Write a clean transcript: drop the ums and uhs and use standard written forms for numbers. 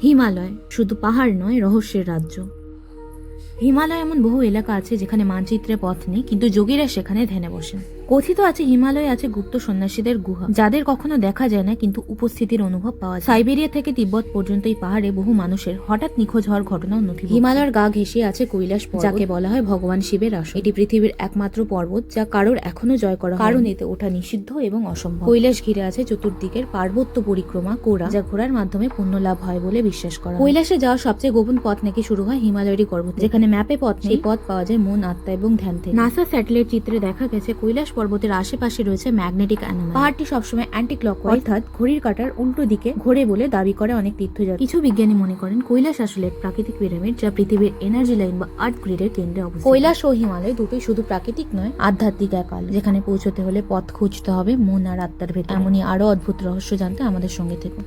হিমালয় শুধু পাহাড় নয়, রহস্যের রাজ্য। হিমালয় এমন বহু এলাকা আছে যেখানে মানচিত্রে পথ নেই, কিন্তু যোগীরা সেখানে ধ্যানে বসেন। কথিত আছে হিমালয়ে আছে গুপ্ত সন্ন্যাসীদের গুহা, যাদের কখনো দেখা যায় না কিন্তু উপস্থিতির অনুভব পাওয়া যায়। সাইবেরিয়া থেকে তিব্বত পর্যন্ত এই পাহাড়ে বহু মানুষের হঠাৎ নিখোঁজ হওয়ার ঘটনাও নথিভুক্ত। হিমালয়ের গা ঘেঁষে আছে কৈলাস পর্বত, যাকে বলা হয় ভগবান শিবের আসন। এটি পৃথিবীর একমাত্র পর্বত যা কারোর এখনো জয় করা, কারণ এতে ওঠা নিষিদ্ধ এবং অসম্ভব। কৈলাস ঘিরে আছে চতুর্দিকের পার্বত্য পরিক্রমা কোরা, যা ঘোরার মাধ্যমে পুণ্য লাভ হয় বলে বিশ্বাস করা হয়। কৈলাসে যাওয়ার সবচেয়ে গোপন পথ নাকি শুরু হয় হিমালয়েরই পর্বত, যেখানে ম্যাপে পথ নেই, পথ পাওয়া যায় মন, আত্মা এবং ধ্যান থেকে। নাসা স্যাটেলাইট চিত্রে দেখা গেছে কৈলাস পর্বতের আশেপাশে রয়েছে ম্যাগনেটিক অ্যানোমালি। পাহাড়টি সবসময় অ্যান্টি ক্লকওয়াইজ, অর্থাৎ ঘড়ির কাঁটার উল্টো দিকে ঘোরে বলে দাবি করে অনেক তীর্থযাত্রী। কিছু বিজ্ঞানী মনে করেন কৈলাস আসলে এক প্রাকৃতিক পিরামিড, যা পৃথিবীর এনার্জি লাইন বা আর্থ গ্রিডের কেন্দ্রে অবস্থিত। কৈলাস ও হিমালয় দুটোই শুধু প্রাকৃতিক নয়, আধ্যাত্মিক এক আলো, যেখানে পৌঁছতে হলে পথ খুঁজতে হবে মন আর আত্মার ভেতর। এমনই আরো অদ্ভুত রহস্য জানতে আমাদের সঙ্গে থেকো।